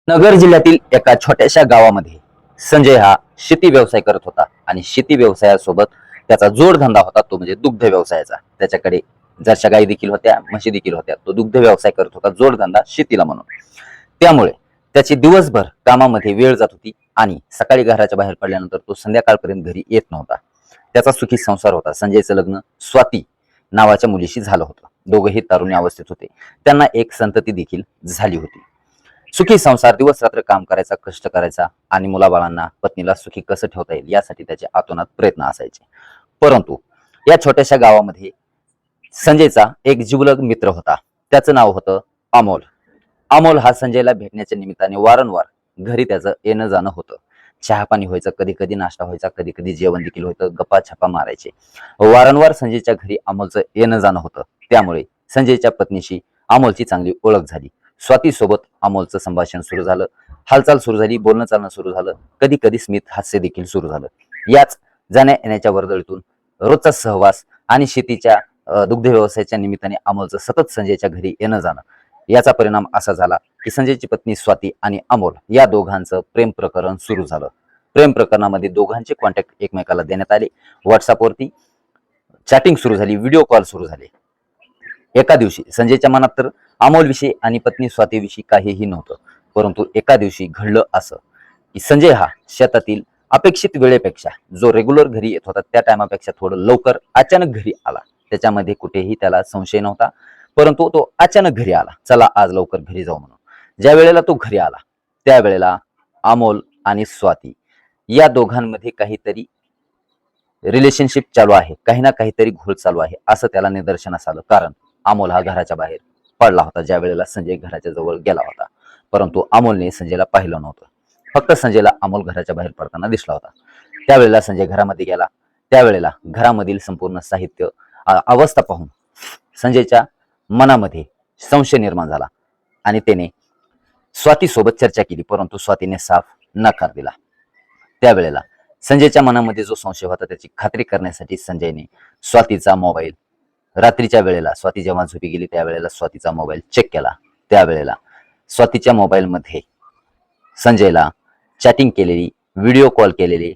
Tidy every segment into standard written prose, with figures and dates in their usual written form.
नगर जिल्ह्यातील एका छोट्याशा गावामध्ये संजय हा शेती व्यवसाय करत होता आणि शेती व्यवसायासोबत त्याचा जोडधंदा होता तो म्हणजे दुग्ध व्यवसायाचा. त्याच्याकडे जरशा गाई देखील होत्या, म्हशी देखील होत्या. तो दुग्ध व्यवसाय करत होता, जोडधंदा शेतीला म्हणून. त्यामुळे त्याची दिवसभर कामामध्ये वेळ जात होती आणि सकाळी घराच्या बाहेर पडल्यानंतर तो संध्याकाळपर्यंत घरी येत नव्हता. त्याचा सुखी संसार होता. संजयचं लग्न स्वाती नावाच्या मुलीशी झालं होतं. दोघंही तारुण्य अवस्थेत होते. त्यांना एक संतती देखील झाली होती. सुखी संसार, दिवस रात्र काम करायचा, कष्ट करायचा आणि मुलाबाळांना, पत्नीला सुखी कसं ठेवता येईल यासाठी त्याचे आतोनात प्रयत्न असायचे. परंतु या छोट्याशा गावामध्ये संजयचा एक जिवलग मित्र होता. त्याचं नाव होतं अमोल. अमोल हा संजयला भेटण्याच्या निमित्ताने वारंवार घरी त्याचं येणं जाणं होतं. चहा पाणी व्हायचं, कधी कधी नाश्ता व्हायचा, कधी कधी जेवण देखील व्हायचं, गप्पा छप्पा मारायचे. वारंवार संजयच्या घरी अमोलचं येणं जाणं होतं. त्यामुळे संजयच्या पत्नीशी अमोलची चांगली ओळख झाली. स्वाती सोबत अमोलचं संभाषण सुरू झालं, हालचाल सुरू झाली, बोलणं चालणं सुरू झालं, कधी कधी स्मित हास्य देखील सुरू झालं. याच जाण्या येण्याच्या वर्दळीतून रोजचा सहवास आणि शेतीच्या दुग्ध व्यवसायाच्या निमित्ताने अमोलचं सतत संजयच्या घरी येणं जाणं, याचा परिणाम असा झाला की संजयची पत्नी स्वाती आणि अमोल या दोघांचं प्रेम प्रकरण सुरू झालं. प्रेम प्रकरणामध्ये दोघांचे कॉन्टॅक्ट एकमेकाला देण्यात आले. व्हॉट्सअपवरती चॅटिंग सुरू झाली, व्हिडिओ कॉल सुरू झाले. एका दिवशी संजयच्या मनात तर अमोलविषयी आणि पत्नी स्वातीविषयी काहीही नव्हतं. परंतु एका दिवशी घडलं असं की संजय हा शेतातील अपेक्षित वेळेपेक्षा, जो रेग्युलर घरी येत होता त्या टायमापेक्षा थोडं लवकर अचानक घरी आला. त्याच्यामध्ये कुठेही त्याला संशय नव्हता, परंतु तो अचानक घरी आला. चला आज लवकर घरी जाऊ म्हणून. ज्या वेळेला तो घरी आला त्यावेळेला अमोल आणि स्वाती या दोघांमध्ये काहीतरी रिलेशनशिप चालू आहे, काही ना काहीतरी घोळ चालू आहे असं त्याला निदर्शनास आलं. कारण अमोल हा घराच्या बाहेर पडला होता ज्या वेळेला संजय घराच्या जवळ गेला होता. परंतु अमोलने संजयला पाहिलं नव्हतं. फक्त संजयला अमोल घराच्या बाहेर पडताना दिसला होता. त्यावेळेला संजय घरामध्ये गेला. त्यावेळेला घरामधील संपूर्ण साहित्य, अवस्था पाहून संजयच्या मनामध्ये संशय निर्माण झाला आणि त्याने स्वाती सोबत चर्चा केली, परंतु स्वातीने साफ नकार दिला. त्यावेळेला संजयच्या मनामध्ये जो संशय होता त्याची खात्री करण्यासाठी संजयने स्वातीचा मोबाईल, रात्रीच्या वेळेला स्वाती जेव्हा झोपी गेली त्यावेळेला स्वातीचा मोबाईल चेक केला. त्यावेळेला स्वातीच्या मोबाईलमध्ये संजयला चॅटिंग केलेली, व्हिडिओ कॉल केलेली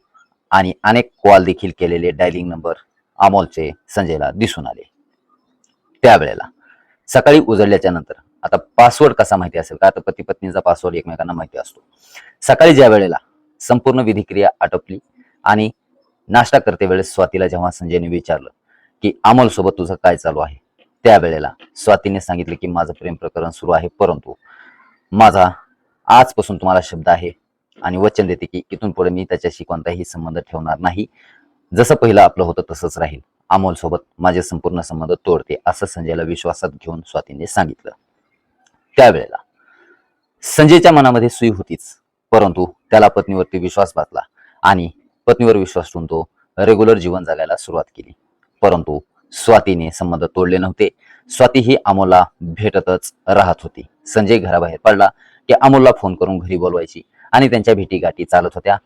आणि अनेक कॉल देखील केलेले डायलिंग नंबर अमोलचे संजयला दिसून आले. त्यावेळेला सकाळी उजळल्याच्या नंतर, आता पासवर्ड कसा माहिती असेल का, आता पती पत्नीचा पासवर्ड एकमेकांना माहिती असतो. सकाळी ज्या वेळेला संपूर्ण विधिक्रिया आटोपली आणि नाश्ता करते वेळेस स्वातीला जेव्हा संजयने विचारलं की अमोल सोबत तुझं काय चालू आहे, त्यावेळेला स्वातीने सांगितलं की माझं प्रेम प्रकरण सुरू आहे, परंतु माझा आजपासून तुम्हाला शब्द आहे आणि वचन देते की इथून पुढे मी त्याच्याशी कोणताही संबंध ठेवणार नाही. जसं पहिलं आपलं होतं तसंच राहील. अमोल सोबत माझे संपूर्ण संबंध तोडते असं संजयला विश्वासात घेऊन स्वातीने सांगितलं. त्यावेळेला संजयच्या मनामध्ये सुई होतीच, परंतु त्याला पत्नीवरती विश्वास बसला आणि पत्नीवर विश्वास ठेवून तो रेग्युलर जीवन जगायला सुरुवात केली. परंतु स्वातीने संबंध तोडले नव्हते. स्वाती ही अमोलला भेटतच राहत होती. संजय घराबाहेर पडला की अमोलला फोन करून घरी बोलवायची आणि त्यांच्या भेटीगाठी चालत होत्या.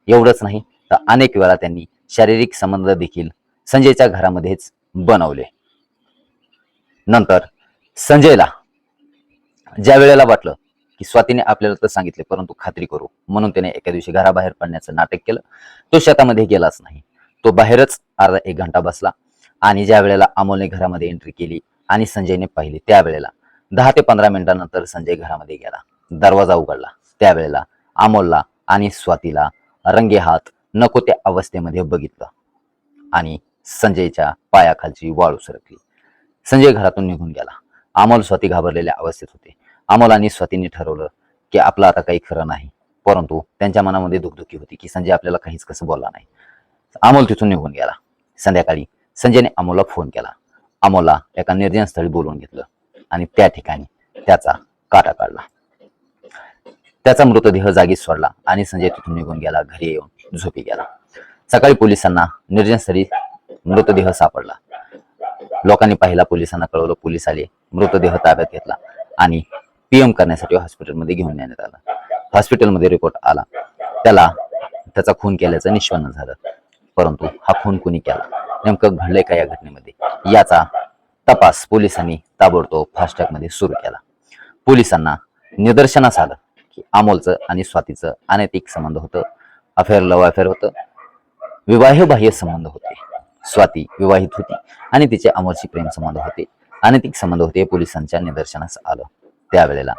एवढंच नाही तर अनेक वेळा त्यांनी शारीरिक संबंध देखील संजयच्या घरामध्येच बनवले. नंतर संजयला ज्या वेळेला वाटलं की स्वातीने आपल्याला तर सांगितले परंतु खात्री करू म्हणून त्याने एका दिवशी घराबाहेर पडण्याचं नाटक केलं. तो शेतामध्ये गेलाच नाही. तो बाहेरच अर्धा एक घंटा बसला आणि ज्या वेळेला अमोलने घरामध्ये एंट्री केली आणि संजयने पाहिली त्यावेळेला 10 ते 15 मिनिटांनंतर संजय घरामध्ये गेला. दरवाजा उघडला त्यावेळेला अमोलला आणि स्वातीला रंगेहात नको त्या अवस्थेमध्ये बघितलं आणि संजयच्या पायाखालची वाळू सरकली. संजय घरातून निघून गेला. अमोल स्वाती घाबरलेल्या अवस्थेत होते. अमोल आणि स्वातींनी ठरवलं की आपलं आता काही खरं नाही, परंतु त्यांच्या मनामध्ये दुखदुखी होती की संजय आपल्याला काहीच कसं बोलला नाही. अमोल तिथून निघून गेला. संध्याकाळी संजयने अमोलला फोन केला. अमोलला एका निर्जन स्थळी बोलवून घेतलं आणि त्या ठिकाणी त्याचा काटा काढला. त्याचा मृतदेह जागीच सोडला आणि संजय तिथून निघून गेला. घरी येऊन झोपी गेला. सकाळी पोलिसांना निर्जन स्थळी मृतदेह सापडला. लोकांनी पाहिला, पोलिसांना कळवलं. पोलीस आले, मृतदेह ताब्यात घेतला आणि पीएम करण्यासाठी हॉस्पिटलमध्ये घेऊन नेण्यात आला. हॉस्पिटलमध्ये रिपोर्ट आला, त्याचा खून केल्याचं निष्पन्न झालं. परंतु हा खून कुणी केला, नेमकं घडलंय का या घटनेमध्ये, याचा तपास पोलिसांनी ताबडतोब फास्ट ट्रॅकमध्ये सुरू केला. पोलिसांना निदर्शनास आलं की अमोलचं आणि स्वातीचं अनैतिक संबंध होतं, अफेअर लव्ह अफेअर होतं, विवाहबाह्य संबंध होते. स्वाती विवाहित होती आणि तिचे अमोलशी प्रेम संबंध होते, अनैतिक संबंध होते. पोलिसांच्या निदर्शनास आलं. त्यावेळेला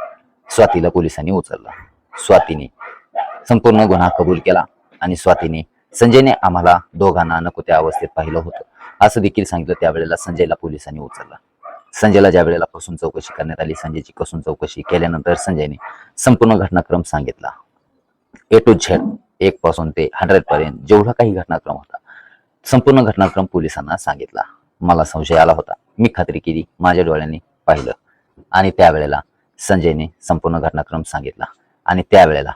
स्वातीला पोलिसांनी उचललं. स्वातीने संपूर्ण गुन्हा कबूल केला आणि स्वातीने संजयने आम्हाला दोघांना नको त्या अवस्थेत पाहिलं होतं असं देखील सांगितलं. त्यावेळेला संजयला पोलिसांनी उचललं. संजयला ज्या वेळेला कसून चौकशी करण्यात आली, संजयची कसून चौकशी केल्यानंतर संजयने संपूर्ण घटनाक्रम सांगितला. ए टू झेड, 1 पासून ते 100 पर्यंत जेवढा काही घटनाक्रम होता संपूर्ण घटनाक्रम पोलिसांना सांगितला. मला संशय आला होता, मी खात्री केली, माझ्या डोळ्यांनी पाहिलं आणि त्यावेळेला संजयने संपूर्ण घटनाक्रम सांगितला आणि त्यावेळेला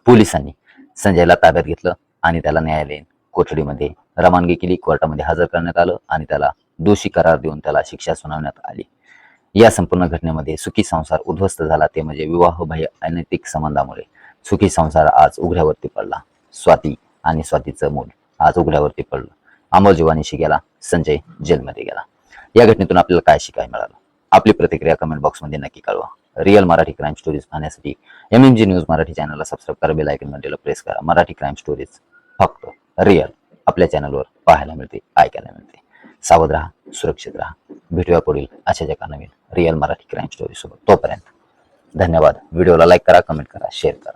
पोलिसांनी संजयला ताब्यात घेतलं आणि त्याला न्यायालयीन कोठडीमध्ये रवानगी केली. कोर्टामध्ये हजर करण्यात आलं आणि त्याला दोषी करार देऊन त्याला शिक्षा सुनावण्यात आली. या संपूर्ण घटनेमध्ये सुखी संसार उद्ध्वस्त झाला, ते म्हणजे विवाहबाह्य अनैतिक संबंधामुळे सुखी संसार आज उघड्यावरती पडला. स्वाती आणि स्वातीचं मूल आज उघड्यावरती पडलं. अमोल जीवानीशी गेला, संजय जेलमध्ये गेला. या घटनेतून आपल्याला काय शिकायला मिळालं? आपली प्रतिक्रिया कमेंट बॉक्समध्ये नक्की कळवा. रिअल मराठी क्राईम स्टोरीज पाहण्यासाठी MMG न्यूज मराठी चॅनलला सबस्क्राईब करा, बेल आयकॉन घंटेला प्रेस करा. मराठी क्राईम स्टोरीज फक्त रिअल आपल्या चॅनलवर पाहायला मिळते, ऐकायला मिळते. सावध राहा, सुरक्षित राहा. भेटूया पुढील अशाच एका नवीन रिअल मराठी क्राईम स्टोरी सोबत. तोपर्यंत धन्यवाद. व्हिडिओला लाईक करा, कमेंट करा, शेअर करा.